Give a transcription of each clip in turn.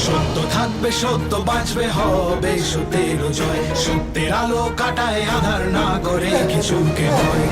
সত্য থাকবে, সত্য বাঁচবে, হবে সত্যের জয়। সত্যের আলো কাটায় আধার, না করে কিছুকে ভয়।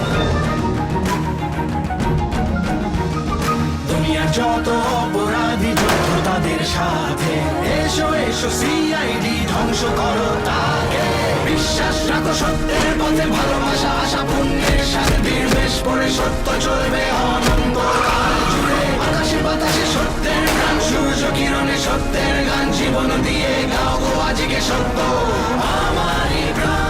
দুনিয়ার যত অপরাধী যুদ্ধ তাদের সাথে, এসো এসো সিআইডি ধ্বংস করো তাকে। বিশ্বাস রাখো সত্যের পথে, ভালোবাসা আশা পুণ্যের সাথে, বীরবেশ পরে সত্য চলবে অনন্তকাল জুড়ে। আকাশে বাতাসে সত্যের গান, সূর্য কিরণে সত্যের গান। জীবন দিয়ে গাও গো আজকে সত্য আমারই প্রাণ।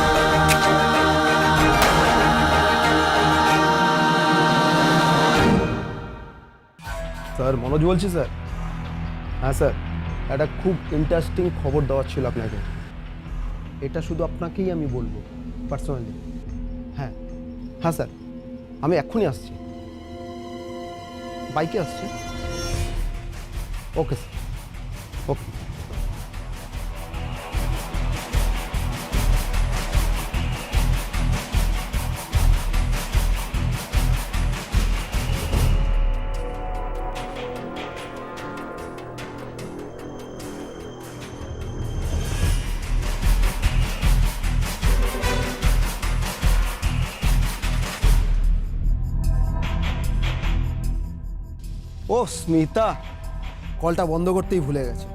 স্যার মনোজ বলছি স্যার। হ্যাঁ স্যার, একটা খুব ইন্টারেস্টিং খবর দেওয়ার ছিল আপনাকে। এটা শুধু আপনাকেই আমি বলবো পার্সোনালি। হ্যাঁ হ্যাঁ স্যার, আমি এক্ষুনি আসছি, বাইকে আসছি। ওকে স্যার, ওকে। ও স্মিতা, কলটা বন্ধ করতেই ভুলে গেছে।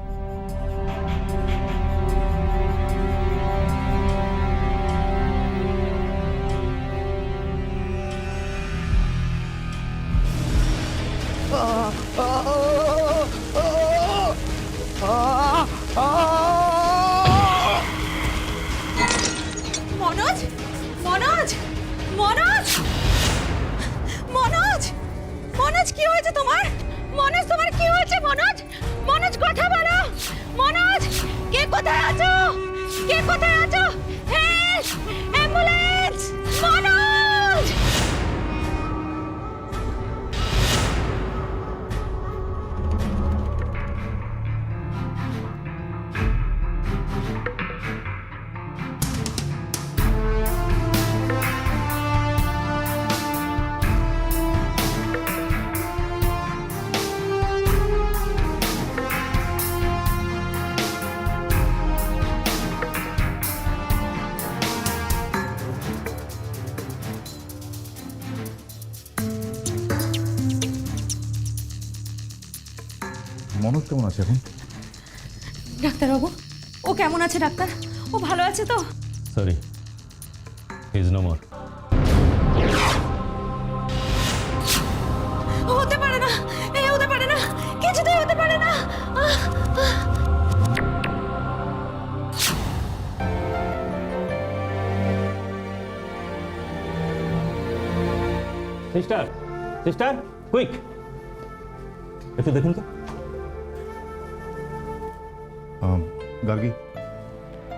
মনোজ, মনোজ, মনোজ, মনোজ, মনোজ কি হয়েছে তোমার? মনোজ তোমার কি হয়েছে? মনোজ, মনোজ কথা বলো। মনোজ, কে কোথায় আছো? কে কোথায় আছো? Help, ambulance, Manoj. মনোজ কেমন আছে এখন? ডাক্তারবাবু, ও কেমন আছে ডাক্তার? ও ভালো আছে তো? Sorry, is no more. হতে পারে না, এ হতে পারে না, কিছুতেই হতে পারে না। সিস্টার, সিস্টার, কুইক, একটু দেখুন তো। গার্গী,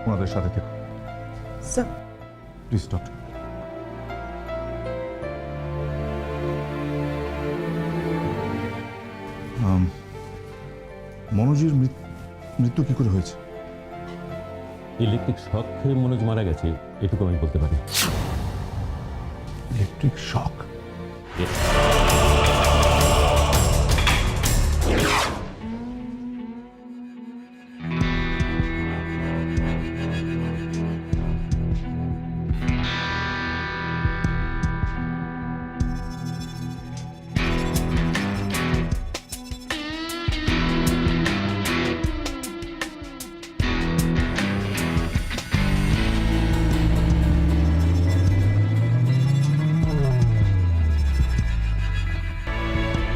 ওনাদের সাথে থেকে স্যার প্লিজ ডক্টর। মনোজের মৃত্যু কি করে হয়েছে? ইলেকট্রিক শক খেয়ে মনোজ মারা গেছে, এটুকু আমি বলতে পারি। Electric shock?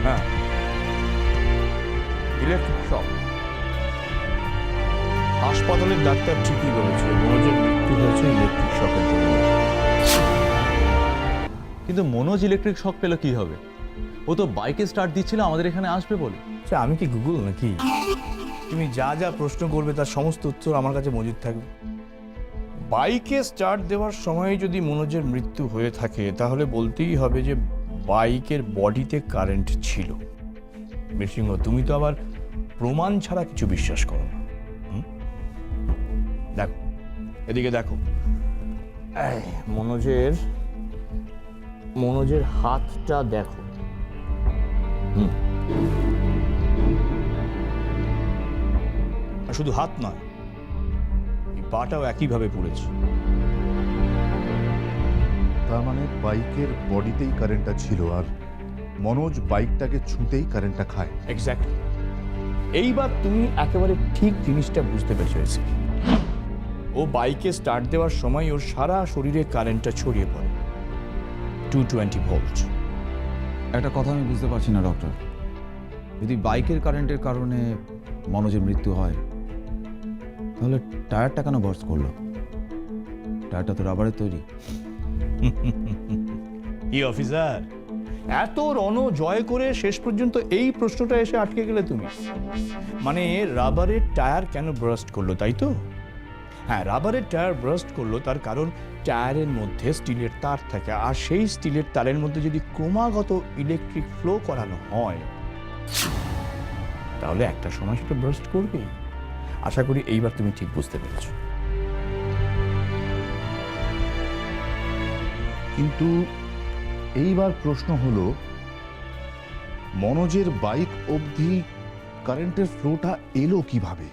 হ্যাঁ, ইলেকট্রিক শক। হাসপাতালের ডাক্তার ঠিকই বলেছে, মনোজের মৃত্যু হয়েছে ইলেকট্রিক শকের জন্য। কিন্তু মনোজ ইলেকট্রিক শক পেল কি হবে? ও তো বাইকে স্টার্ট দিচ্ছিল আমাদের এখানে আসবে বলে। আচ্ছা, আমি কি গুগল নাকি? তুমি যা যা প্রশ্ন করবে তার সমস্ত উত্তর আমার কাছে মজুদ থাকবে। বাইকে স্টার্ট দেওয়ার সময় যদি মনোজের মৃত্যু হয়ে থাকে তাহলে বলতেই হবে যে বাইকের বডিতে কারেন্ট ছিল। নৃসিংহ, তুমি তো আবার প্রমাণ ছাড়া কিছু বিশ্বাস করো না। দেখো, এদিকে দেখো, মনোজের হাতটা দেখো। আর শুধু হাত নয়, এই পাটাও একইভাবে পুড়েছে। তার মানে বাইকের বডিতেই কারেন্টটা ছিল আর মনোজ বাইকটাকে ছুঁতেই কারেন্টটা খায়। এক্স্যাক্টলি। এইবার তুমি একেবারে ঠিক জিনিসটা বুঝতে পেরেছো। ও বাইকে স্টার্ট দেওয়ার সময় ওর সারা শরীরে কারেন্টটা ছড়িয়ে পড়ে 220 ভোল্ট। একটা কথা আমি বুঝতে পারছি না ডক্টর, যদি বাইকের কারেন্টের কারণে মনোজের মৃত্যু হয় তাহলে টায়ারটা কেন বার্স্ট করলো? টায়ারটা তো রাবারের তৈরি। কি অফিসার, এত রণ জয় করে শেষ পর্যন্ত এই প্রশ্নটা এসে আটকে গেলে তুমি? মানে রাবারের টায়ার কেন বার্স্ট করলো, তাই তো? হ্যাঁ, রাবারের টায়ার বার্স্ট করলো তার কারণ টায়ারের মধ্যে স্টিলের তার থাকে, আর সেই স্টিলের তারের মধ্যে যদি ক্রমাগত ইলেকট্রিক ফ্লো করানো হয় তাহলে একটা সময় সেটা বার্স্ট করবেই। আশা করি এইবার তুমি ঠিক বুঝতে পেরেছো। কিন্তু এইবার প্রশ্ন হলো, মনোজের বাইক অবধি কারেন্টের ফ্লোটা এলো কিভাবে?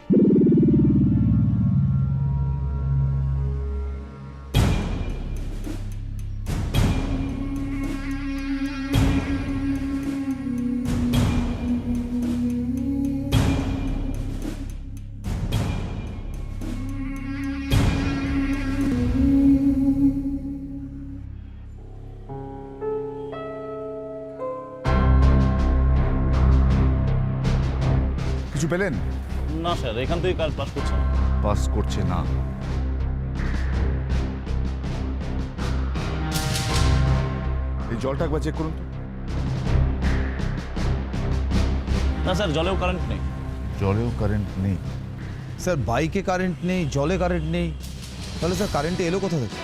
কিছু পেলেন? না স্যার, এখান থেকে কাজ পাস করছে না। পাস করছে না? এই জলটা একবার চেক করুন তো। না স্যার, জলেও কারেন্ট নেই। জলেও কারেন্ট নেই? স্যার বাইকে কারেন্ট নেই, জলে কারেন্ট নেই, তাহলে স্যার কারেন্টে এলো কোথা থেকে?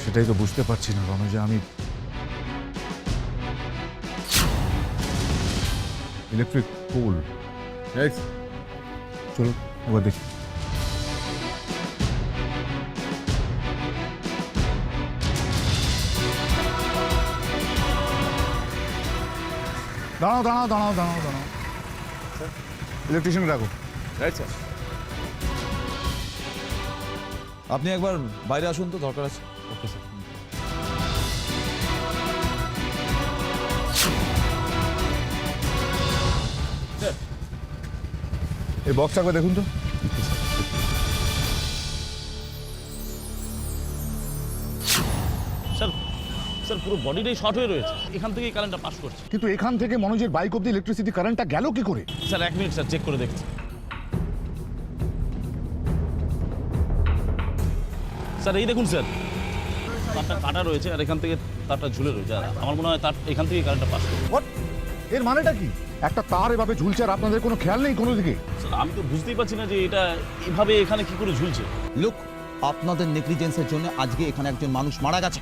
সেটাই তো বুঝতে পারছি না রণজা। আমি ইলেকট্রিক পোল, চলো একবার দেখি। দাঁড়াও দাঁড়াও দাঁড়াও দাঁড়াও দাঁড়াও, ইলেকট্রিশিয়ান রাখো। আপনি একবার বাইরে আসুন তো, দরকার আছে। Okay sir. এই বক্সটা একবার দেখুন তো। স্যার, স্যার পুরো বডিটাই শর্ট হয়ে রয়েছে, এখান থেকেই কারেন্টটা পাস করছে। কিন্তু এখান থেকে মনোজের বাইক অব্দি ইলেকট্রিসিটি কারেন্টটা গেল কি করে? স্যার 1 মিনিট স্যার, চেক করে দেখছি। স্যার এই দেখুন স্যার, তারটা কাটা রয়েছে আর এখান থেকে তারটা ঝুলে রয়েছে, আর আমার মনে হয় তার এখান থেকে কারেন্টটা পাস করছে। What? এর মানেটা কি? একটা তার এভাবে ঝুলছে আর আপনাদের কোনো খেয়াল নেই কোনো দিকে? স্যার আমি তো বুঝতেই পারছি না যে এটা এভাবে এখানে কি করে ঝুলছে। লুক, আপনাদের নেগলিজেন্সের জন্য আজকে এখানে একজন মানুষ মারা গেছে,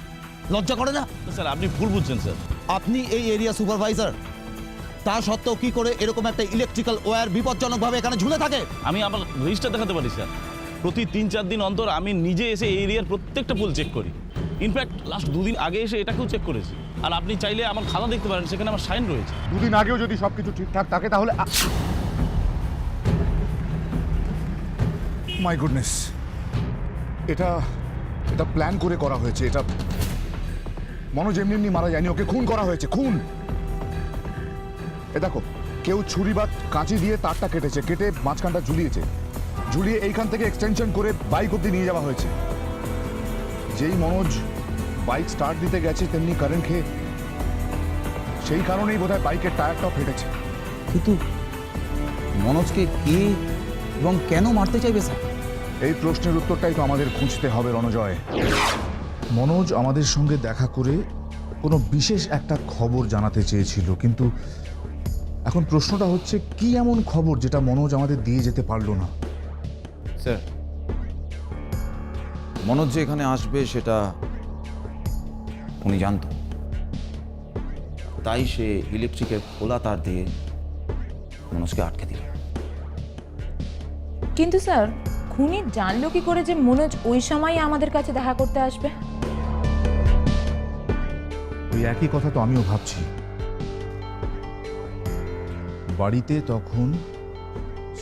লজ্জা করে না? স্যার আপনি ভুল বুঝছেন স্যার। আপনি এই এরিয়া সুপারভাইজার, তা সত্ত্বেও কি করে এরকম একটা ইলেকট্রিক্যাল ওয়্যার বিপজ্জনকভাবে এখানে ঝুলে থাকে? আমি আমার রেজিস্টার দেখাতে পারি স্যার। প্রতি 3-4 দিন অন্তর আমি নিজে এসে এই এরিয়ার প্রত্যেকটা পোল চেক করি। ইনফ্যাক্ট লাস্ট 2 দিন আগে এসে এটাকেও চেক করেছি। আর আপনি চাইলে আমার খাতা দেখতে পারেন, সেখানে আমার সাইন রয়েছে। দুদিন আগেও যদি সবকিছু ঠিকঠাক থাকে তাহলে মাই গুডনেস, এটা এটা প্ল্যান করে করা হয়েছে। এটা মনোজ এমনি এমনি মারা যায়নি, ওকে খুন করা হয়েছে, খুন। এ দেখো, কেউ ছুরি বা কাঁচি দিয়ে তারটা কেটেছে, কেটে মাঝখানটা ঝুলিয়েছে, ঝুলিয়ে এইখান থেকে এক্সটেনশন করে বাইক অব্দি নিয়ে যাওয়া হয়েছে। যেই মনোজ বাইক স্টার্ট দিতে গেছে তেমনি কারেন্ট খেয়ে, সেই কারণেই বোধহয় বাইকের টায়ারটাও ফেটেছে। কিন্তু মনোজকে কে এবং কেন মারতে চাইবে স্যার? এই প্রশ্নের উত্তরটাই তো আমাদের খুঁজতে হবে রণজয়। মনোজ আমাদের সঙ্গে দেখা করে কোনো বিশেষ একটা খবর জানাতে চেয়েছিল, কিন্তু এখন প্রশ্নটা হচ্ছে কি এমন খবর যেটা মনোজ আমাদের দিয়ে যেতে পারলো না? স্যার, মনোজ যে এখানে আসবে সেটা উনি জানত, তাই সে ইলেকট্রিকের খোলা তার দিয়ে মনোজকে আটকে দিল। কিন্তু স্যার, খুনি জানলো কি করে যে মনোজ ওই সময় আমাদের কাছে দেখা করতে আসবে? ওই একই কথা তো আমিও ভাবছি। বাড়িতে তখন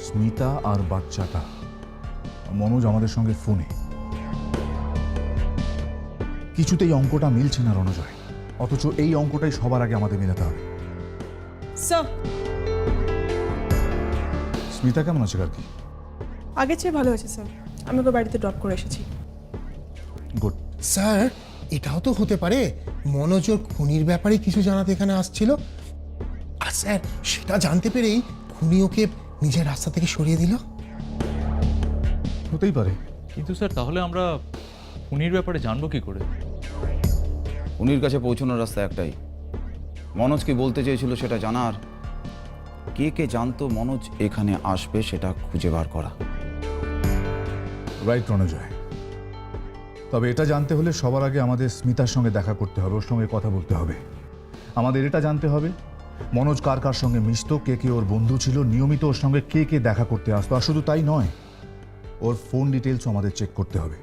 স্মিতা আর বাচ্চাটা, মনোজ আমাদের সঙ্গে ফোনে। কিছুতেই অঙ্কটা মিলছে না রণজয়, অথচ এই অঙ্কটাই সবার আগে আমাদের মেলাতে হবে। স্যার, স্মিতা কেমন আছে কাকি? আগের চেয়ে ভালো আছে স্যার। আমি ওকে বাড়িতে ড্রপ করে এসেছি। গুড। স্যার, এটাও তো হতে পারে মনোজ ওর খুনির ব্যাপারে কিছু জানাতে এখানে আসছিল, আর স্যার সেটা জানতে পেরেই খুনি ওকে নিজের রাস্তা থেকে সরিয়ে দিল। হতেই পারে। কিন্তু স্যার তাহলে আমরা খুনির ব্যাপারে জানবো কি করে? উনির কাছে পৌঁছানোর রাস্তা একটাই, মনোজ কি বলতে চেয়েছিল সেটা জানার, কে কে জানতো মনোজ এখানে আসবে সেটা খুঁজে বার করা। রাইট রণজয়, তবে এটা জানতে হলে সবার আগে আমাদের স্মিতার সঙ্গে দেখা করতে হবে, ওর সঙ্গে কথা বলতে হবে। আমাদের এটা জানতে হবে মনোজ কার কার সঙ্গে মিশতো, কে কে ওর বন্ধু ছিল, নিয়মিত ওর সঙ্গে কে কে দেখা করতে আসতো। আর শুধু তাই নয়, ওর ফোন ডিটেলসও আমাদের চেক করতে হবে।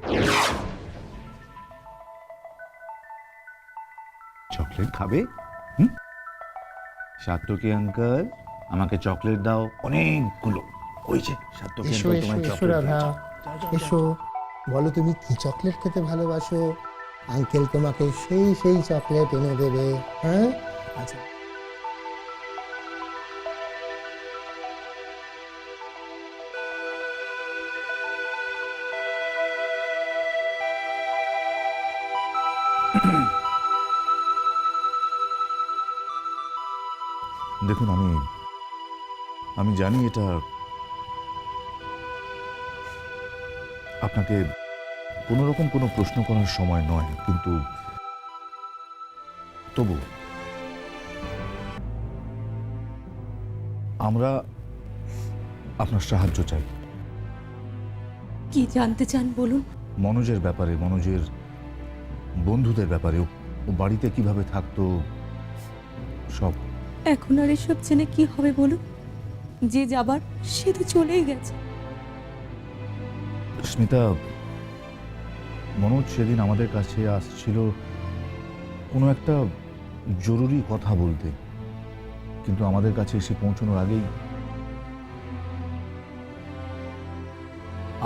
চকলেট খাবে? সাত্তকি আঙ্কেল, আমাকে চকলেট দাও অনেকগুলো। ওই যে সাত্তকি এসো আঙ্কেল এসো তোমায় এসো চকলেট রাধা, দিয়েছে। এসো, বলো তুমি কি চকলেট খেতে ভালোবাসো, আঙ্কেল তোমাকে সেই সেই চকলেট এনে দেবে। হ্যাঁ, আচ্ছা। দেখুন, আমি জানি এটা আপনাকে কোনো রকম কোনো প্রশ্ন করার সময় নয়, কিন্তু তবু আমরা আপনার সাহায্য চাই। কি জানতে চান বলুন? মনোজের ব্যাপারে, মনোজের বন্ধুদের ব্যাপারে, ও বাড়িতে কিভাবে থাকতো সব। এখন আর এসব জেনে কি হবে বলুন? যে যাবার সে তো চলেই গেছে। স্মিতা, মনোজ সেদিন আমাদের কাছে আসছিল কোনো একটা জরুরি কথা বলতে, কিন্তু আমাদের কাছে এসে পৌঁছানোর আগেই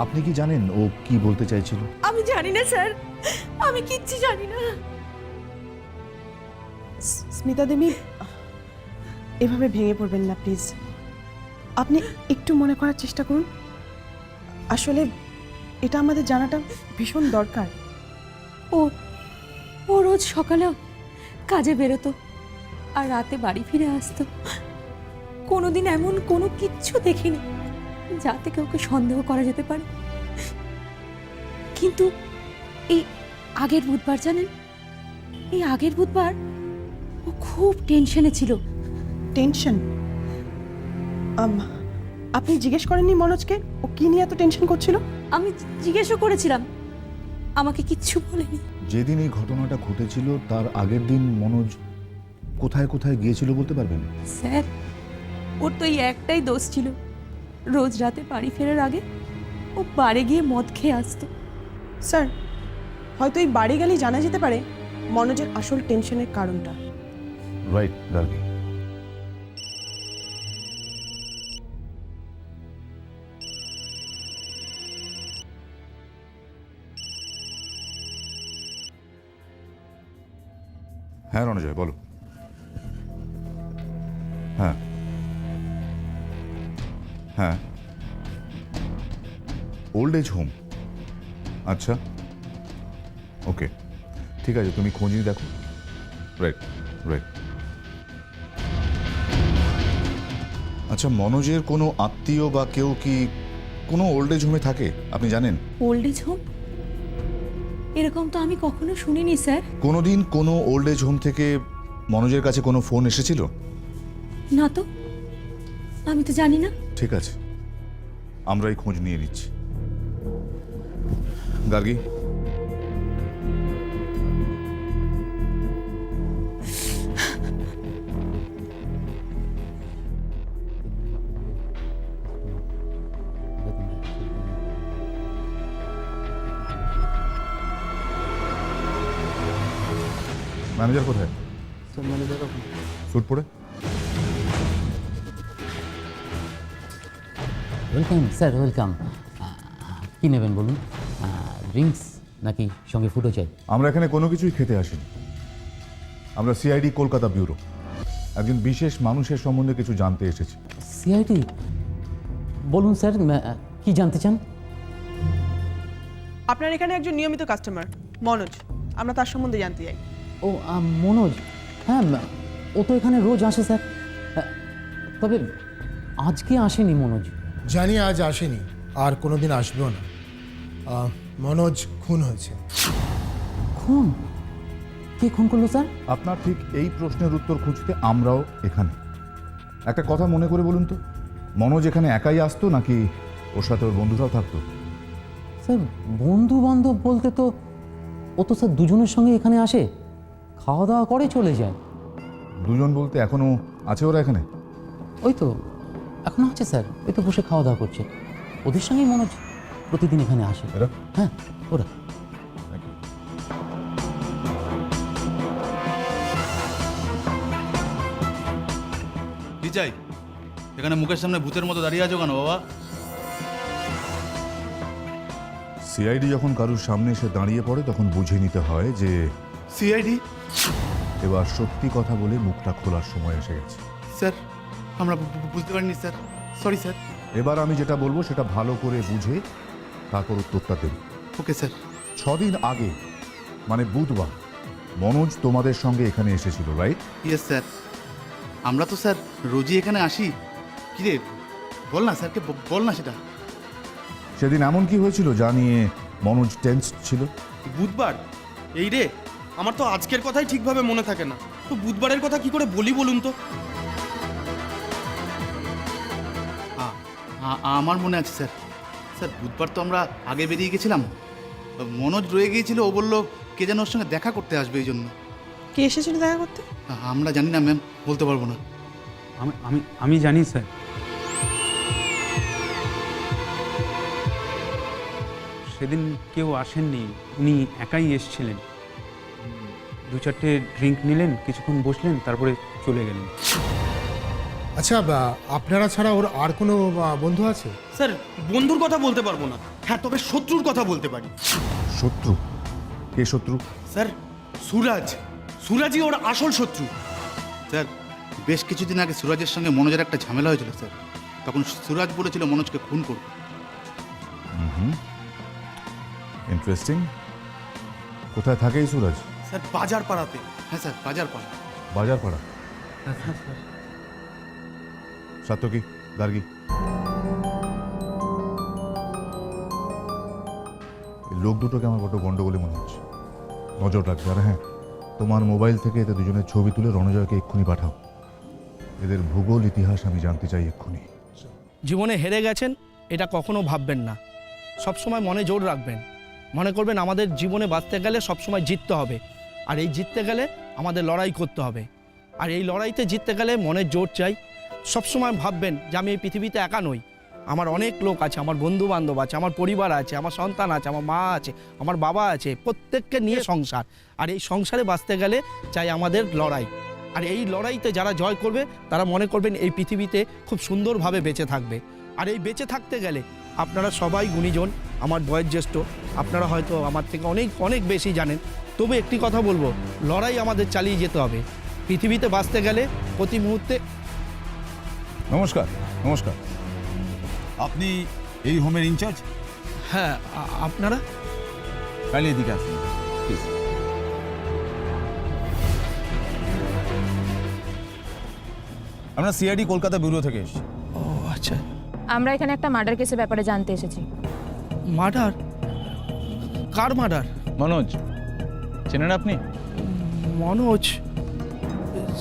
আপনি কি জানেন ও কি বলতে চাইছিল? আমি জানি না স্যার, আমি কিচ্ছু জানি না। স্মিতা দেবী, এভাবে ভেঙে পড়বেন না প্লিজ। আপনি একটু মনে করার চেষ্টা করুন। আসলে এটা আমাদের জানাটা ভীষণ দরকার। ও রোজ সকালেও কাজে বেরোতো আর রাতে বাড়ি ফিরে আসতো। কোনোদিন এমন কোনো কিচ্ছু দেখিনি যাতে কাউকে সন্দেহ করা যেতে পারে। কিন্তু এই আগের বুধবার, জানেন, এই আগের বুধবার ও খুব টেনশনে ছিল। টেনশন? আপনি জিজ্ঞেস করেননি মনোজকে ও কি নিয়ে এত টেনশন করছিল? আমি জিজ্ঞেসও করেছিলাম, আমাকে কিচ্ছু বলেনি। যেদিন এই ঘটনাটা ঘটেছিল তার আগের দিন মনোজ কোথায় কোথায় গিয়েছিল বলতে পারবেন? স্যার, ওর তো এই একটাই দোষ ছিল, রোজ রাতে বাড়ি ফেরার আগে ও বাড়ি গিয়ে মদ খেয়ে আসতো। স্যার, হয়তো এই বাড়ি গেলেই জানা যেতে পারে মনোজের আসল টেনশনের কারণটা। রাইট গার্গী। হ্যাঁ রণজয়, বলো। হ্যাঁ হ্যাঁ, ওল্ড এজ হোম। আচ্ছা, ওকে, ঠিক আছে, তুমি খোঁজ নিয়ে দেখো। Right right. আচ্ছা, মনোজের কোনো আত্মীয় বা কেউ কি কোনো ওল্ড এজ হোমে থাকে আপনি জানেন? Old age home? এরকম তো আমি কখনো শুনিনি স্যার। কোনোদিন কোনো ওল্ড এজ হোম থেকে মনোজের কাছে কোনো ফোন এসেছিল? না তো, আমি তো জানি না। ঠিক আছে, আমরা এই খোঁজ নিয়ে নিচ্ছি। গার্গী, ম্যানেজার কোথায়? স্যুট পরে ওয়েলকাম স্যার, ওয়েলকাম। কী নেবেন বলুন? ড্রিঙ্কস নাকি সঙ্গে ফুডও চাই? আমরা এখানে কোনো কিছুই খেতে আসিনি। আমরা সিআইডি কলকাতা ব্যুরো একজন বিশেষ মানুষের সম্বন্ধে কিছু জানতে এসেছি। সিআইডি? বলুন স্যার, কি জানতে চান? আপনার এখানে একজন নিয়মিত কাস্টমার মনোজ, আমরা তার সম্বন্ধে জানতে চাই। ও মনোজ, হ্যাঁ ও তো এখানে রোজ আসে স্যার। তবে আজকে আসেনি মনোজ। জানি আজ আসেনি, আর কোনোদিন আসবেও না। মনোজ খুন হয়েছে। খুন? কে খুন করলো স্যার? আপনার ঠিক এই প্রশ্নের উত্তর খুঁজতে আমরাও এখানে। একটা কথা মনে করে বলুন তো, মনোজ এখানে একাই আসতো নাকি ওর সাথে ওর বন্ধুরাও থাকতো? স্যার বন্ধু বান্ধব বলতে তো ও তো স্যার দুজনের সঙ্গে এখানে আসে, খাওয়া দাওয়া করে চলে যায়। দুজন বলতে এখনো আছে ওরা এখানে? ওই তো এখনো আছে স্যার, ওই তো বসে খাওয়া দাওয়া করছে। ওদের সঙ্গেই মনোজ প্রতিদিন এখানে আসে। এরা? হ্যাঁ ওরা। কি চাই? এখানে মুখের সামনে ভূতের মতো দাঁড়িয়ে আছো কেন বাবা? সিআইডি যখন কারুর সামনে এসে দাঁড়িয়ে পড়ে তখন বুঝে নিতে হয় যে সিআইডি? এবার সত্যি কথা বলে মুখটা খোলার সময় এসে গেছে। স্যার আমরা বুঝতে পারিনি স্যার, সরি স্যার। এবার আমি যেটা বলবো সেটা ভালো করে বুঝে তারপর উত্তরটা দেব। Okay sir. 6 দিন আগে মানে বুধবার মনোজ তোমাদের সঙ্গে এখানে এসেছিল, রাইট? Yes sir. আমরা তো স্যার রোজই এখানে আসি। কি রে বল না স্যারকে, বল না সেটা। সেদিন এমন কি হয়েছিল যা নিয়ে মনোজ টেন্স ছিল? বুধবার? এই রে, আমার তো আজকের কথাই ঠিকভাবে মনে থাকে না, তো বুধবারের কথা কি করে বলি বলুন তো? আমার মনে আছে স্যার। স্যার বুধবার তো আমরা আগে বেরিয়ে গেছিলাম, মনোজ রয়ে গিয়েছিল। ও বললো কে যেন ওর সঙ্গে দেখা করতে আসবে, এই জন্য। কে এসেছিল দেখা করতে? আমরা জানি না ম্যাম, বলতে পারবো না। আমি জানি স্যার। সেদিন কেউ আসেননি, উনি একাই এসেছিলেন। 2-4টে ড্রিঙ্ক নিলেন, কিছুক্ষণ বসলেন, তারপরে চলে গেলেন। আচ্ছা, আপনারা ছাড়া ওর আর কোনো বন্ধু আছে? স্যার বন্ধুর কথা বলতে পারবো না, হ্যাঁ তবে শত্রুর কথা বলতে পারি। শত্রু? কে শত্রু? স্যার সুরাজ, সুরাজই ওর আসল শত্রু। স্যার বেশ কিছুদিন আগে সুরাজের সঙ্গে মনোজের একটা ঝামেলা হয়েছিল স্যার। তখন সুরাজ বলেছিল মনোজকে খুন করবে। ইন্টারেস্টিং। কোথায় থাকে এই সুরাজ? স্যার বাজার পাড়াতে। হ্যাঁ স্যার, বাজার পাড়া। বাজার পাড়া? সাতকি গার্গী, লোক দুটোকে আমার বড় গন্ডগোলে মনে হচ্ছে, নজর রাখবে। আর হ্যাঁ, তোমার মোবাইল থেকে এতে দুজনের ছবি তুলে রণজয়কে এক্ষুনি পাঠাও। এদের ভূগোল ইতিহাস আমি জানতে চাই এক্ষুনি। জীবনে হেরে গেছেন এটা কখনো ভাববেন না, সবসময় মনে জোর রাখবেন। মনে করবেন আমাদের জীবনে বাঁচতে গেলে সবসময় জিততে হবে, আর এই জিততে গেলে আমাদের লড়াই করতে হবে। আর এই লড়াইতে জিততে গেলে মনের জোর চাই। সবসময় ভাববেন যে আমি এই পৃথিবীতে একা নই, আমার অনেক লোক আছে, আমার বন্ধু বান্ধব আছে, আমার পরিবার আছে, আমার সন্তান আছে, আমার মা আছে, আমার বাবা আছে, প্রত্যেককে নিয়ে সংসার। আর এই সংসারে বাঁচতে গেলে চাই আমাদের লড়াই। আর এই লড়াইতে যারা জয় করবে তারা মনে করবেন এই পৃথিবীতে খুব সুন্দরভাবে বেঁচে থাকবে। আর এই বেঁচে থাকতে গেলে আপনারা সবাই গুণীজন, আমার বয়োজ্যেষ্ঠ, আপনারা হয়তো আমার থেকে অনেক অনেক বেশি জানেন। তবে একটি কথা বলবো, লড়াই আমাদের চালিয়ে যেতে হবে পৃথিবীতে বাঁচতে গেলে প্রতি মুহূর্তে। নমস্কার। নমস্কার। আপনি এই হোমের ইনচার্জ? হ্যাঁ, আপনারা কাইন্ডলি এদিকে আসুন প্লিজ। আমরা সিআইডি কলকাতা ব্যুরো থেকে এসেছি। ও আচ্ছা। আমরা এখানে একটা মার্ডার কেসের ব্যাপারে জানতে এসেছি। মার্ডার? কার মার্ডার? মনোজ চেনেন আপনি? মনোজ?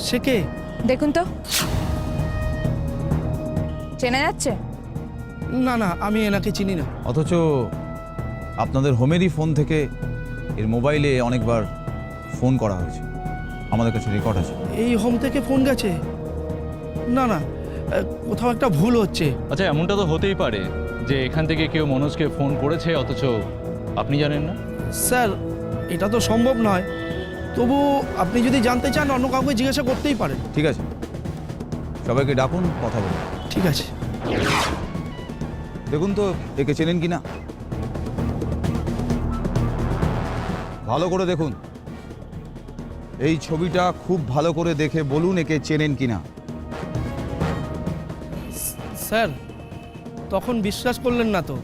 সে কে? দেখুন তো, চেনা যাচ্ছে? না না, আমি এনাকে চিনি না। অথচ আপনাদের হোমেরই ফোন থেকে এর মোবাইলে অনেকবার ফোন করা হয়েছে, আমাদের কাছে রেকর্ড আছে। এই হোম থেকে ফোন গেছে? না না, কোথাও একটা ভুল হচ্ছে। আচ্ছা এমনটা তো হতেই পারে যে এখান থেকে কেউ মনোজকে ফোন করেছে অথচ আপনি জানেন না। স্যার এটা তো সম্ভব নয়, তবু আপনি যদি জানতে চান অন্য কাউকে জিজ্ঞাসা করতেই পারেন। ঠিক আছে, সবাইকে ডাকুন, কথা বলুন। ঠিক আছে। দেখুন তো একে চেনেন কি না, ভালো করে দেখুন। এই ছবিটা খুব ভালো করে দেখে বলুন একে চেনেন কি না। স্যার তখন বিশ্বাস করলেন না তো,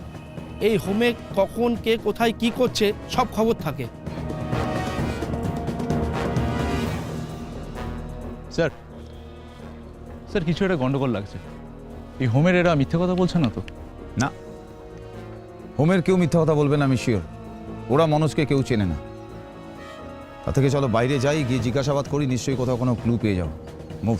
এই হোমে কখন কে কোথায় কি করছে সব খবর থাকে। স্যার স্যার কিছু একটা গন্ডগোল লাগছে। এই হোমের এরা মিথ্যে কথা বলছে না তো? না, হোমের কেউ মিথ্যা কথা বলবে না, আমি শিওর। ওরা মনোজকে কেউ চেনে না। তা থেকে চলো বাইরে যাই, গিয়ে জিজ্ঞাসাবাদ করি, নিশ্চয়ই কোথাও কোনো ক্লু পেয়ে যাও। মুভ।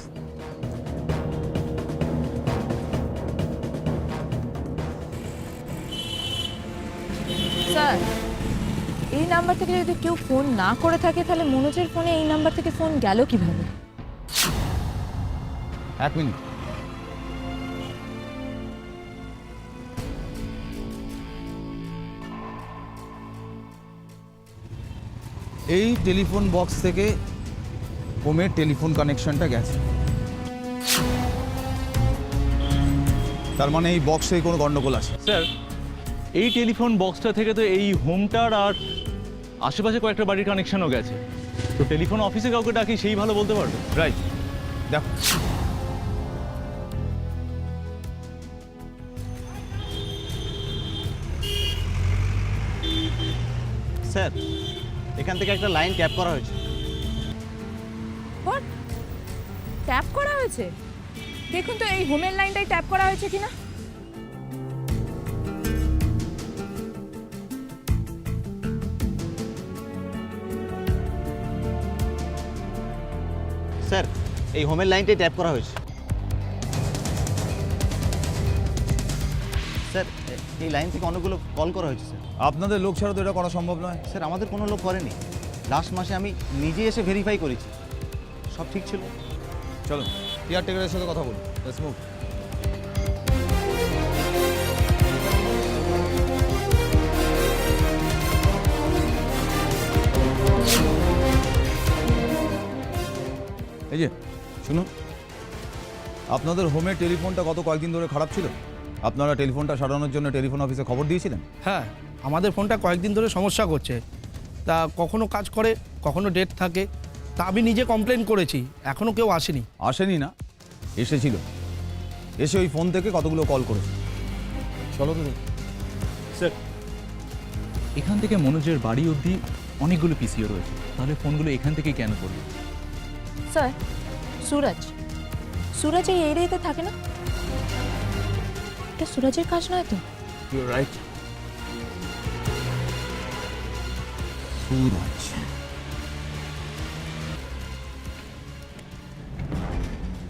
স্যার এই নাম্বার থেকে যদি কেউ ফোন না করে থাকে তাহলে মনোজের ফোনে এই নাম্বার থেকে ফোন গেল কিভাবে? এক মিনিট। এই টেলিফোন বক্স থেকে হোমের টেলিফোন কানেকশনটা গেছে, তার মানে এই বক্সে কোনো গন্ডগোল আছে। স্যার এই টেলিফোন বক্সটা থেকে তো এই হোমটার আর আশেপাশে কয়েকটা বাড়ির কানেকশনও গেছে। তো টেলিফোন অফিসে কাউকে ডাকি, সেই ভালো বলতে পারবে। রাইট, দেখো। স্যার এখান থেকে একটা লাইন ট্যাপ করা হয়েছে। হোয়াট? ট্যাপ করা হয়েছে? দেখুন তো এই হোমের লাইনটাই ট্যাপ করা হয়েছে কিনা। স্যার এই হোমের লাইনটাই ট্যাপ করা হয়েছে। স্যার এই লাইন থেকে অনেকগুলো কল করা হয়েছে স্যার। আপনাদের লোক ছাড়া তো এটা করা সম্ভব নয়। স্যার আমাদের কোনো লোক করেনি, লাস্ট মাসে আমি নিজে এসে ভেরিফাই করেছি, সব ঠিক ছিল। চলো কেয়ারটেকারের সাথে কথা বলি। Let's move. এই যে শুনুন, আপনাদের হোমের টেলিফোনটা গত কয়েকদিন ধরে খারাপ ছিল। আপনারা টেলিফোনটা সারানোর জন্য টেলিফোন অফিসে খবর দিয়েছিলেন? হ্যাঁ, আমাদের ফোনটা কয়েকদিন ধরে সমস্যা করছে, তা কখনো কাজ করে কখনো ডেট থাকে। তা আমি নিজে কমপ্লেন করেছি, এখনও কেউ আসেনি। আসেনি না, এসেছিল। এসে ওই ফোন থেকে কতগুলো কল করেছে। চলো তো দেখি। স্যার এখান থেকে মনোজের বাড়ি অবধি অনেকগুলো পিসিও রয়েছে, তাহলে ফোনগুলো এখান থেকে কেন করবে? স্যার সুরজ, সুরজ এই এরিয়াতে থাকে না? এটা সুরজের কাজ নয় তো? You right. সুরজ।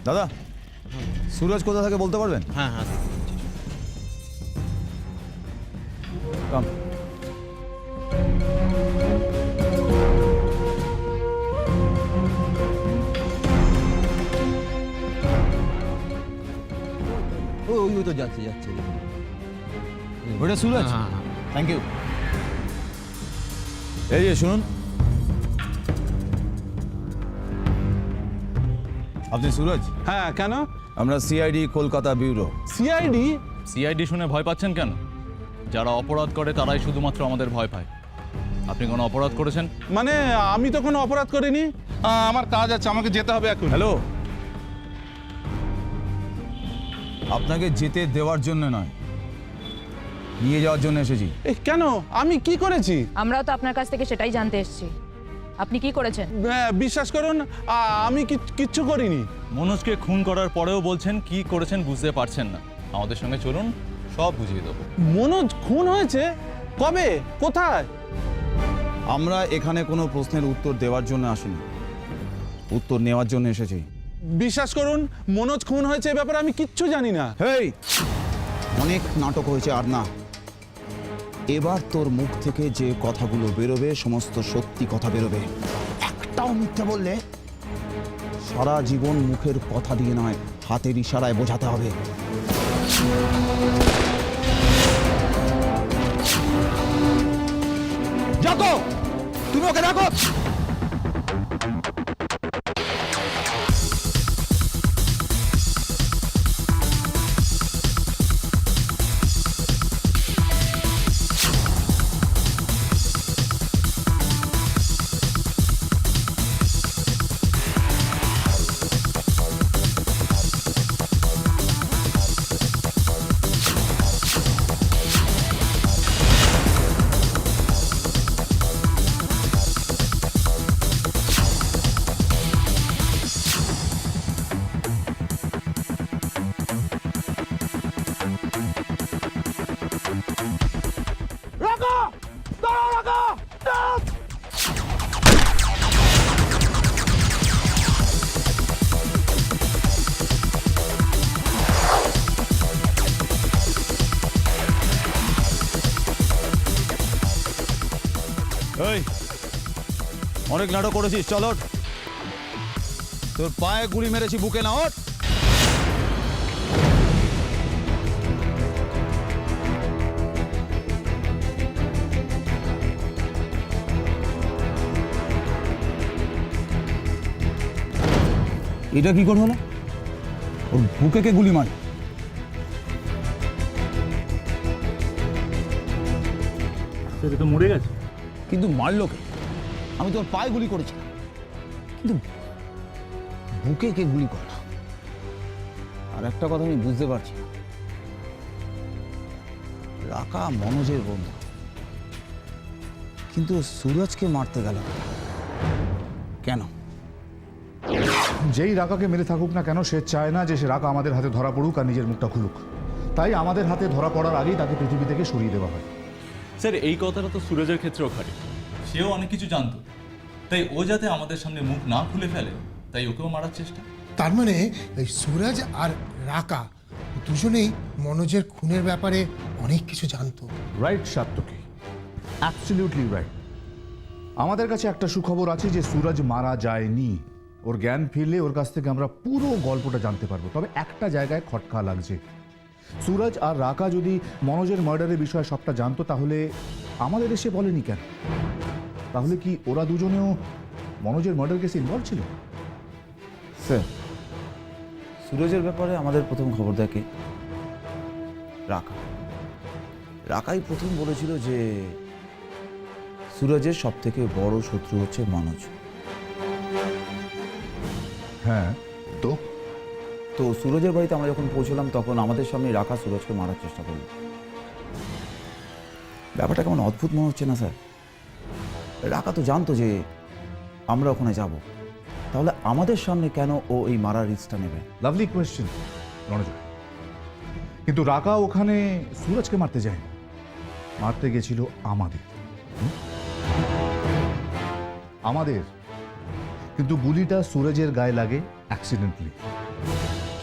দাদা, সুরজ কোথা থেকে বলতে পারবেন? হ্যাঁ হ্যাঁ কাম। ওই তো যাচ্ছে যাচ্ছে। ওটা সুরজ? Thank you. এই যে শুনুন, আপনি সুরজ? হ্যাঁ, কেন? আমরা CID Kolkata bureau. CID? CID শুনে ভয় পাচ্ছেন কেন? যারা অপরাধ করে তারাই শুধুমাত্র আমাদের ভয় পায়। আপনি কোনো অপরাধ করেছেন? মানে আমি তো কোনো অপরাধ করিনি, আমার কাজ আছে, আমাকে যেতে হবে এখন। হ্যালো, আপনাকে যেতে দেওয়ার জন্য নয়, নিয়ে যাওয়ার জন্য এসেছি। কেন? আমি কি করেছি? আমরাও তো আপনার কাছ থেকে সেটাই জানতে এসেছি, আপনি কি করেছেন? বিশ্বাস করুন আমি কিচ্ছু করিনি। মনোজকে খুন করার পরেও বলছেন কি করেছেন বুঝতে পারছেন না। আমাদের সঙ্গে চলুন, সব বুঝিয়ে দেবো। মনোজ খুন হয়েছে? কবে? কোথায়? আমরা এখানে কোনো প্রশ্নের উত্তর দেওয়ার জন্য আসিনি, উত্তর নেওয়ার জন্য এসেছি। বিশ্বাস করুন মনোজ খুন হয়েছে এ ব্যাপারে আমি কিচ্ছু জানি না। হেই, অনেক নাটক হয়েছে আর না। এবার তোর মুখ থেকে যে কথাগুলো বেরোবে সমস্ত সত্যি কথা বেরোবে। একটাও মিথ্যে বললে সারা জীবন মুখের কথা দিয়ে নয়, হাতের ইশারায় বোঝাতে হবে। যাকো, তুমি ওকে রাখো। অনেক নাটক করেছিস, চল ওঠ। তোর পায়ে গুলি মেরেছি, বুকে না, ওঠ। এটা কি করে হলো? ওর বুকে কে গুলি মারে? সেটা তো মরে গেছে। কিন্তু মারলো কে? আমি তোর পায়ে গুলি করেছিলাম, কিন্তু বুকে কে গুলি করলো? আর একটা কথা আমি বুঝতে পারছি না, রাকা মনোজের বন্ধু, কিন্তু সুরজকে মারতে গেল কেন? যেই রাকাকে মেরে থাকুক না কেন, সে চায় না যে সে রাকা আমাদের হাতে ধরা পড়ুক আর নিজের মুখটা খুলুক। তাই আমাদের হাতে ধরা পড়ার আগেই তাকে পৃথিবী থেকে সরিয়ে দেওয়া হয়। স্যার, এই কথাটা তো সুরজের ক্ষেত্রেও খাটে। সেও অনেক কিছু জানতো, তাই ও যাতে আমাদের সামনে মুখ না খুলে ফেলে, তাই ওকেও মারার চেষ্টা। তার মানে এই সুরজ আর রাকা দুজনেই মনোজের খুনের ব্যাপারে অনেক কিছু জানতো। Right Satyaki, absolutely right. আমাদের কাছে একটা সুখবর আছে যে সুরজ মারা যায়নি। ওর জ্ঞান ফিরলে ওর কাছ থেকে আমরা পুরো গল্পটা জানতে পারবো। তবে একটা জায়গায় খটকা লাগছে। সুরজ আর রাকা যদি মনোজের মার্ডারের বিষয়ে সবটা জানতো, তাহলে আমাদের এসে বলেনি কেন? তাহলে কি ওরা দুজনেও মনোজের মার্ডার কেসে ইনভলভ ছিল? স্যার, সুরজের ব্যাপারে আমাদের প্রথম খবর দেখে রাকা। রাকাই প্রথম বলেছিল যে সুরজের সব থেকে বড় শত্রু হচ্ছে মনোজ। হ্যাঁ, তো তো সুরজের বাড়িতে আমরা যখন পৌঁছলাম, তখন আমাদের সামনে রাকা সুরজকে মারার চেষ্টা করল। ব্যাপারটা কেমন অদ্ভুত মনে হচ্ছে না স্যার? রাকা তো জানতো যে আমরা ওখানে যাব, তাহলে আমাদের সামনে কেন ও এই মারার রিস্কটা নেবে? Lovely question Ranajoy. কিন্তু রাকা ওখানে সুরজকে মারতে যায়নি, মারতে গেছিল আমাদের। আমাদের কিন্তু গুলিটা সুরজের গায়ে লাগে অ্যাক্সিডেন্টলি।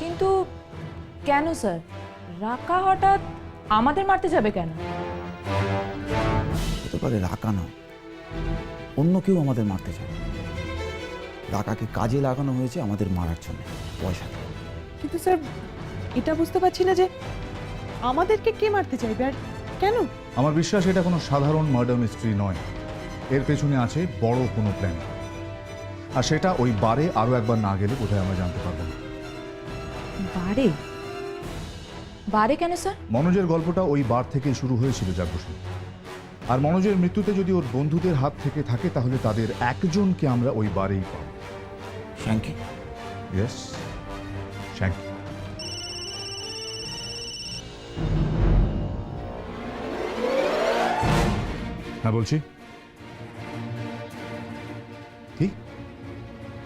কিন্তু কেন স্যার? রাকা হঠাৎ আমাদের মারতে যাবে কেন? হতে পারে রাকা নয়, অন্য কেউ আমাদের মারতে চায়। রাকাকে কাজে লাগানো হয়েছে আমাদের মারার জন্য, পয়সা। কিন্তু স্যার, এটা বুঝতে পারছি না যে আমাদেরকে কে মারতে চাইবে আর কেন? আমার বিশ্বাস এটা কোনো সাধারণ মার্ডার মিস্ট্রি নয়। এর পেছনে আছে বড় কোনো প্ল্যান, আর সেটা ওই বারে আরো একবার না গেলে বোধহয় আমরা জানতে পারবো না। বারে? বারে কেন স্যার? মনোজের গল্পটা ওই বার থেকেই শুরু হয়েছিল জাগ্রসী। আর মনোজের মৃত্যুতে যদি ওর বন্ধুদের হাত থেকে থাকে, তাহলে তাদের একজনকে আমরা ওই বারেই পাবো। শ্যাঙ্কি? ইয়েস, শ্যাঙ্কি। হ্যাঁ বলছি। কি?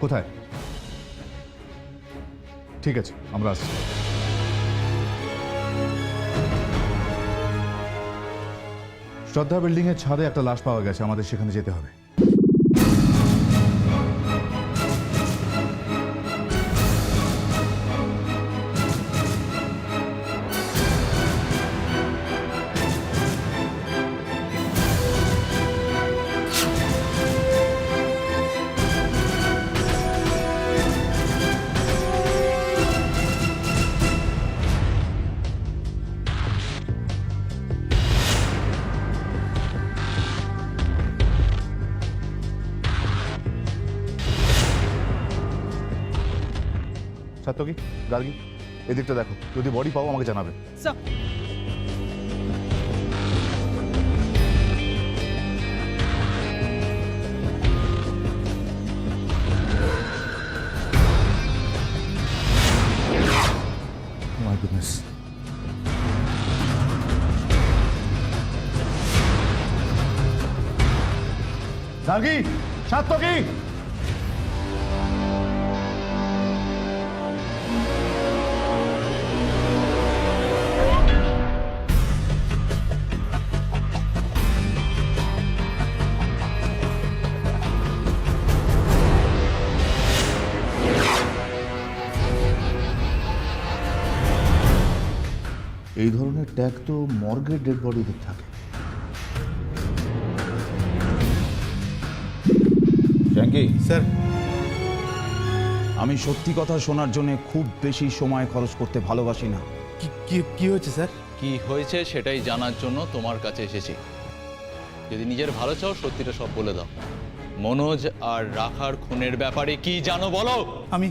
কোথায়? ঠিক আছে, আমরা আসছি। শ্রদ্ধা বিল্ডিং এর ছাদে একটা লাশ পাওয়া গেছে, আমাদের সেখানে যেতে হবে। সাত্তকী, গার্গী, এদিকটা দেখো, যদি বডি পাও আমাকে জানাবে। My goodness. গার্গী, সাত্তকী! এই ধরনের ট্যাগ তো মর্গের ডেড বডিতে থাকে। থ্যাংক ইউ স্যার আমি সত্যি কথা শোনার জন্য খুব বেশি সময় খরচ করতে ভালোবাসি না। কি হয়েছে স্যার? কি হয়েছে সেটাই জানার জন্য তোমার কাছে এসেছি। যদি নিজের ভালো চাও সত্যিটা সব বলে দাও। মনোজ আর রাখার খুনের ব্যাপারে কি জানো বলো। আমি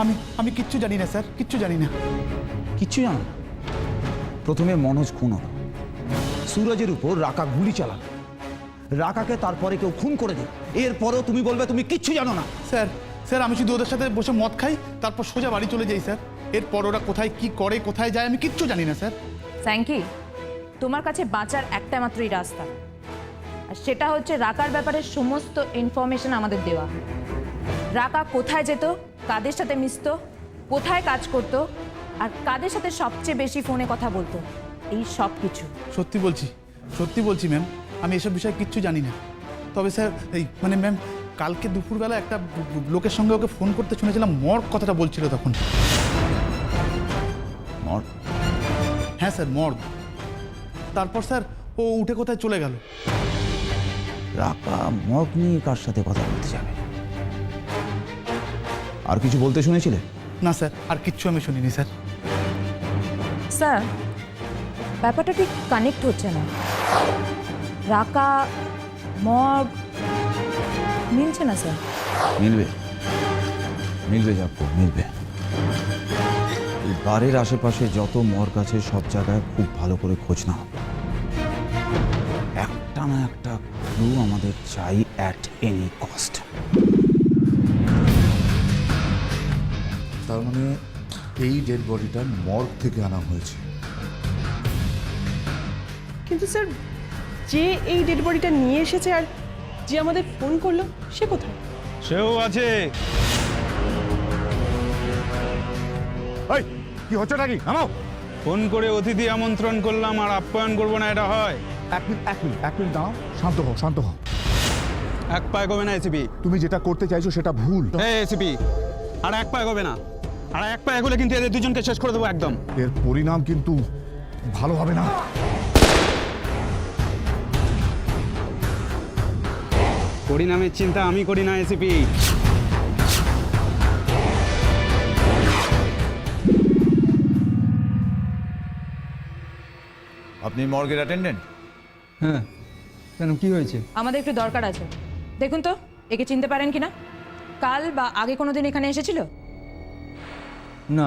আমি আমি কিচ্ছু জানি না স্যার, কিচ্ছু জানি না। কিচ্ছু জানো না? প্রথমে মনোজ খুন হলো, সুরজের উপর রাকা গুলি চালালো, রাকাকে তারপরে কেউ খুন করে দিল, এরপরেও তুমি বলবে তুমি কিচ্ছু জানো না। স্যার আমি শুধু ওদের সাথে বসে মদ খাই, তারপর সোজা বাড়ি চলে যাই স্যার। এরপর ওরা কোথায় কি করে, কোথায় যায় আমি কিচ্ছু জানি না স্যার। স্যাঙ্কি, তোমার কাছে বাঁচার একটা মাত্রই রাস্তা, আর সেটা হচ্ছে রাকার ব্যাপারে সমস্ত ইনফরমেশন আমাদের দেওয়া। রাকা কোথায় যেত, কাদের সাথে মিশতো, কোথায় কাজ করত, আর কাদের সাথে সবচেয়ে বেশি ফোনে কথা বলতো, এই সব কিছু। সত্যি বলছি ম্যাম, আমি এসব বিষয়ে কিচ্ছু জানি না। তবে স্যার ম্যাম, কালকে দুপুরবেলা একটা লোকের সঙ্গে ওকে ফোন করতে শুনেছিলাম, মর্গ কথাটা বলছিল তখন। মর্গ? হ্যাঁ স্যার, মর্গ। তারপর স্যার ও উঠে কোথায় চলে গেল। রাকা মর্গ নিয়ে কার সাথে কথা বলতে যাবে? আর কিছু বলতে শুনেছিলে? না স্যার, আর কিচ্ছু আমি শুনিনি স্যার। স্যার, ব্যাপারটা ঠিক কানেক্ট হচ্ছে না। রাকা, মর্গ মিলছে না স্যার। মিলবে যাবো, মিলবে। এই বাড়ির আশেপাশে যত মর্গ আছে সব জায়গায় খুব ভালো করে খোঁজ নাও। একটা না একটা ক্লু আমাদের চাই অ্যাট এনি কস্ট। তার মানে এই ডেড বডিটা মর্গ থেকে আনা হয়েছে। কিন্তু স্যার, যে এই ডেড বডিটা নিয়ে এসেছে আর যে আমাদের ফোন করলো, সে কোথায়? সেও আছে। এই কি হচ্ছে নাকি? নামাও। ফোন করে অতিথি আমন্ত্রণ করলাম আর আপ্যায়ন করবো না, এটা হয়? এক মিনিট দাঁড়াও, শান্ত হও। এক পায়ে কবে না এসিপি। তুমি যেটা করতে চাইছো সেটা ভুল। এসিপি, আর এক পায়ে কবে না, আর এক পায়ে এগুলো কিন্তু এদের দুজনকে শেষ করে দেবো একদম। এর পরিণাম কিন্তু ভালো হবে না। পরিণামের চিন্তা আমি করি না এসিপি। আপনি মর্গের অ্যাটেন্ডেন্ট? হ্যাঁ, কেন কি হয়েছে? আমাদের একটু দরকার আছে। দেখুন তো একে চিনতে পারেন কিনা। কাল বা আগে কোনো দিন এখানে এসেছিল? না,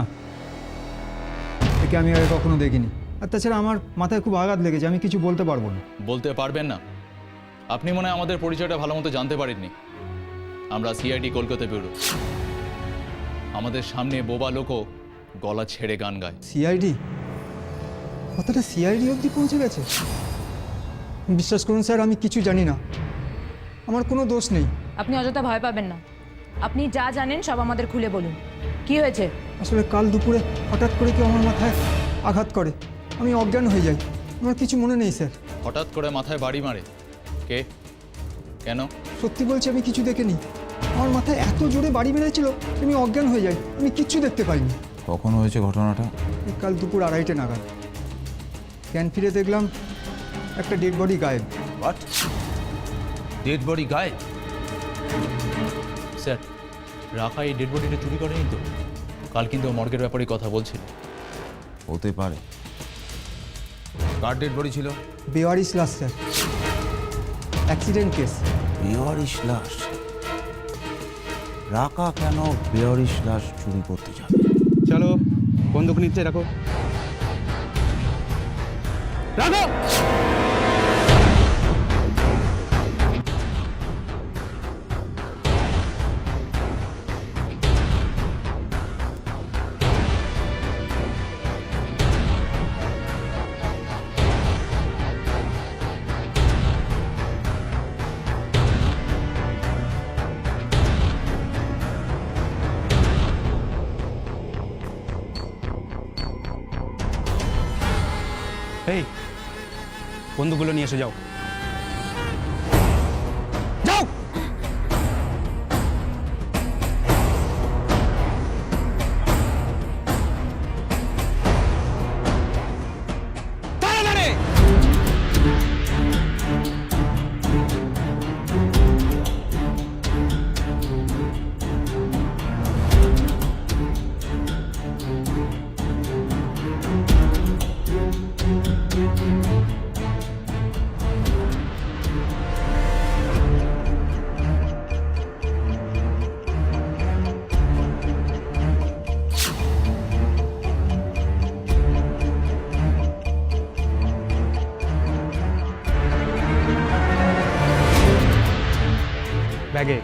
একে আমি আগে কখনো দেখিনি। আর তাছাড়া আমার মাথায় খুব আঘাত লেগেছে, আমি কিছু বলতে পারবো না। বলতে পারবেন না? আপনি মনে হয় আমাদের পরিচয়টা ভালো মতো জানতে পারেননি। আমরা সিআইডি কলকাতা ব্যুরো। আমাদের সামনে বোবা লোকও গলা ছেড়ে গান গায়। সিআইডি? কথাটা সিআইডি অবধি পৌঁছে গেছে? বিশ্বাস করুন স্যার, আমি কিছু জানি না, আমার কোনো দোষ নেই। আপনি অযথা ভয় পাবেন না, আপনি যা জানেন সব আমাদের খুলে বলুন। কি হয়েছে? আসলে কাল দুপুরে হঠাৎ করে কেউ আমার মাথায় আঘাত করে, আমি অজ্ঞান হয়ে যাই। আমার কিছু মনে নেই স্যার। হঠাৎ করে মাথায় বাড়ি মারে কে? কেন? সত্যি বলছি, আমি কিছু দেখিনি। আমার মাথায় এত জোরে বাড়ি মেরেছিল আমি অজ্ঞান হয়ে যাই, আমি কিচ্ছু দেখতে পাইনি। কখন হয়েছে ঘটনাটা? কাল দুপুর 2:30 নাগাদ। জ্ঞান ফিরে দেখলাম একটা ডেড বডি গায়েব। হোয়াট? ডেড বডি গায়েব? স্যার, রাখা এই ডেড বডিটা চুরি করেনি তো? কাল কিন্তু মর্গের ব্যাপারে কথা বলছিল। হতে পারে। কার ডেড বডি ছিল? বেওয়ারিশ লাশ স্যার, অ্যাক্সিডেন্ট কেস। বেওয়ারিশ লাশ? রাকা কেন বেওয়ারিশ লাশ চুরি করতে যাবে? চলো, বন্দুক নিচ্ছে, রাখো রাখো। এই বন্ধুগুলো নিয়ে এসে যাও। যাও। তাড়াতাড়ি। ব্যাগে।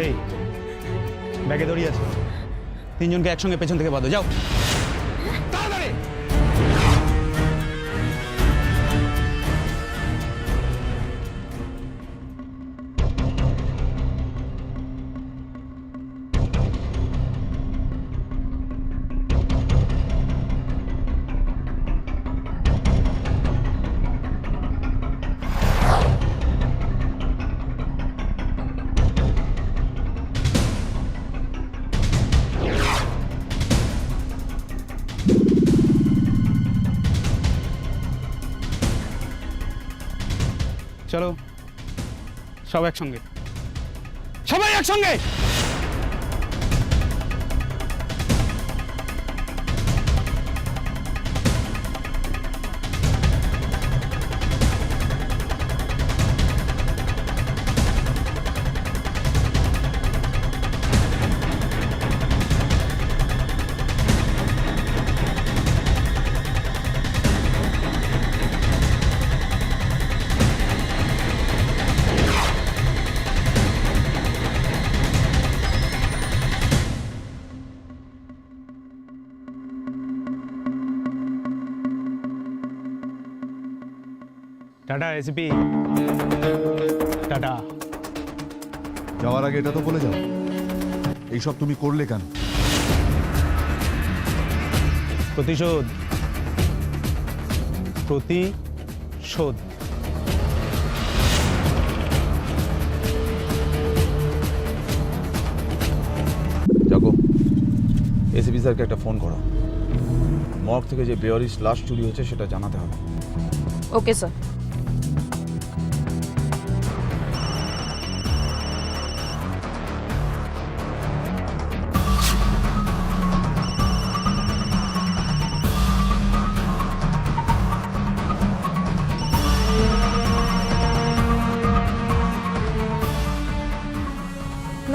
এই ব্যাগে দড়ি আছে, তিনজনকে একসঙ্গে পেছন থেকে বাঁধো, যাও তাড়াতাড়ি। চলো সব একসঙ্গে, সবাই একসঙ্গে। Tata SP, tata. যাওয়ার আগে এটা তো বলে যাও, এইসব তুমি করলে কেন? প্রতিশোধ, প্রতিশোধ। জাগো, এসিপি স্যারকে একটা ফোন করো। মর্গ থেকে যে বেয়ারিশ লাশ চুরি হয়েছে সেটা জানাতে হবে। Okay sir.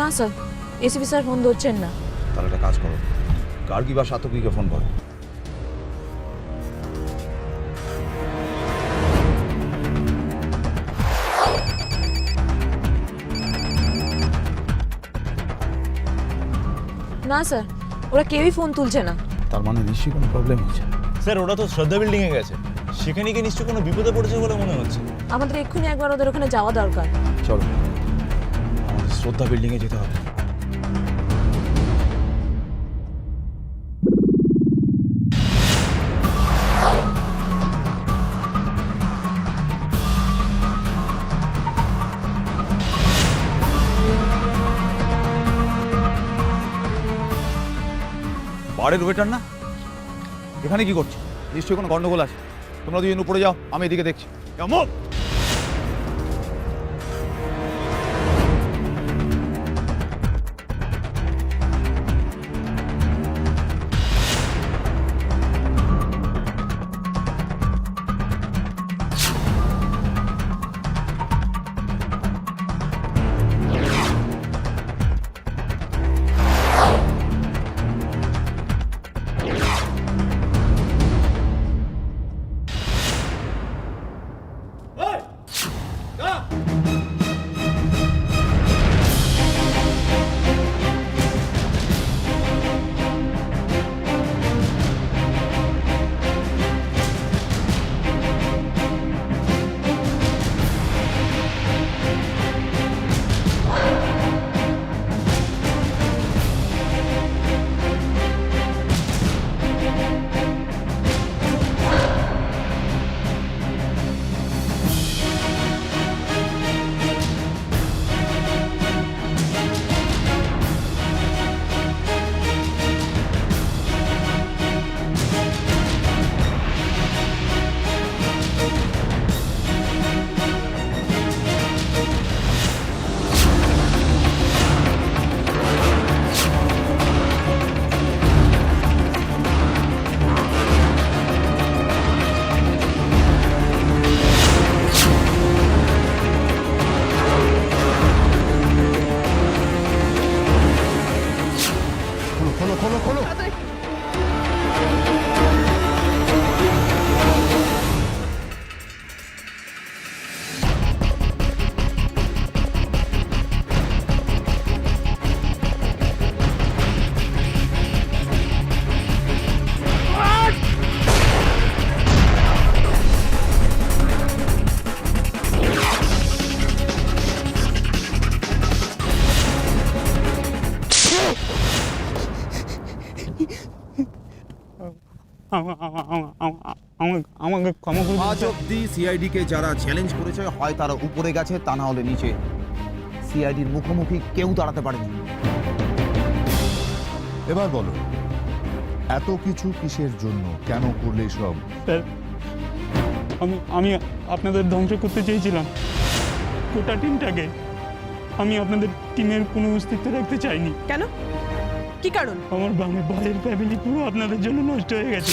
না স্যার, এসিপি স্যার ফোন ধরছেন না। তাহলে একটা কাজ করো, গার্গী বা সাতকীকে ফোন করো। না স্যার, ওরা কেউই ফোন তুলছে না। তার মানে নিশ্চয়ই কোনো প্রবলেম হচ্ছে। স্যার ওরা তো শ্রদ্ধা বিল্ডিংয়ে গেছে, সেখানে গিয়ে নিশ্চয়ই কোনো বিপদে পড়েছে বলে মনে হচ্ছে। আমাদের এক্ষুনি একবার ওদের ওখানে যাওয়া দরকার। চলো, আমাদের শ্রদ্ধা বিল্ডিংয়ে যেতে হবে। বারের ওয়েটার না, এখানে কি করছে? নিশ্চয়ই কোনো গন্ডগোল আছে। তোমরা দুজন উপরে যাও, আমি এদিকে দেখছি। কেমন? আমাকে ক্ষমা করে আজ অব্দি সিআইডিকে যারা চ্যালেঞ্জ করেছে হয় তারা উপরে গেছে, তা না হলে নিচে। সিআইডির মুখোমুখি কেউ দাঁড়াতে পারেনি। এবার বলো, এত কিছু কিসের জন্য, কেন করলে সব? স্যার, আমি আপনাদের ধ্বংস করতে চেয়েছিলাম গোটা টিমটাকে। আমি আপনাদের টিমের কোনো অস্তিত্ব রাখতে চাইনি। কেন? কি কারণ? আমার ভাইয়ের ফ্যামিলি পুরো আপনাদের জন্য নষ্ট হয়ে গেছে।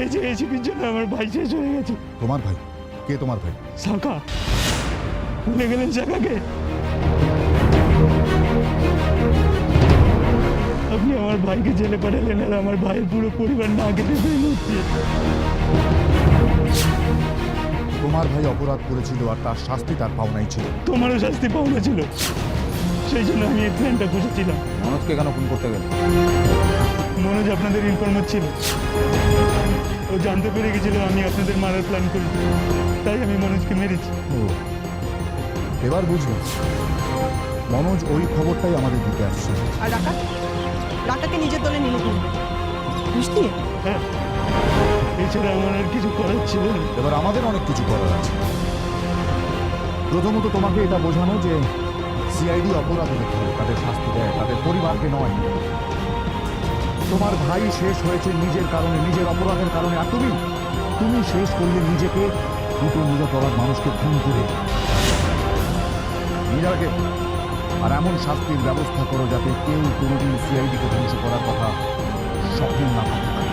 এই যে এসিপির জন্য আমার ভাই শেষ হয়ে গেছে। তোমার ভাই? কে তোমার ভাই? শাখা। ভুলে গেলেন শাখাকে? আপনি আমার ভাইকে জেলে পাঠালেন আর আমার ভাইয়ের পুরো পরিবার না কেটে ফেলে হচ্ছে। তোমার ভাই অপরাধ করেছিল আর তার শাস্তি তার পাওনাই ছিল। তোমারও শাস্তি পাওনা ছিল, সেই জন্য আমি এই প্ল্যানটা বুঝেছিলাম। মনোজকে কেন খুন করতে গেল? মনোজ আপনাদের ইনফরমার ছিল, ও জানতে পেরে গেছিল আমি আপনাদের মারার প্ল্যান করেছি, তাই আমি মনোজকে মেরেছি। ও, এবার বুঝলাম। মনোজ ওই খবরটাই আমাদের দিতে আসছে। আর রাকাকে নিজের দলে নিলে কি বুঝলি? হ্যাঁ, এছাড়া আমার আর কিছু করার ছিল না। এবার আমাদের অনেক কিছু করার আছে। প্রথমত তোমাকে এটা বোঝানো যে সিআইডি অপরাধ দেখে তাদের শাস্তি দেয়, তাদের পরিবারকে নয়। তোমার ভাই শেষ হয়েছে নিজের কারণে, নিজের অপরাধের কারণে। আর তুমি শেষ করলে নিজেকে, দুটো নিরপরাধ মানুষকে খুন করে। নিজেকে আর এমন শাস্তির ব্যবস্থা করো যাতে কেউ কোনোদিন সিআইডিকে ধ্বংস করার কথা স্বপ্ন না ভাবতে পারে।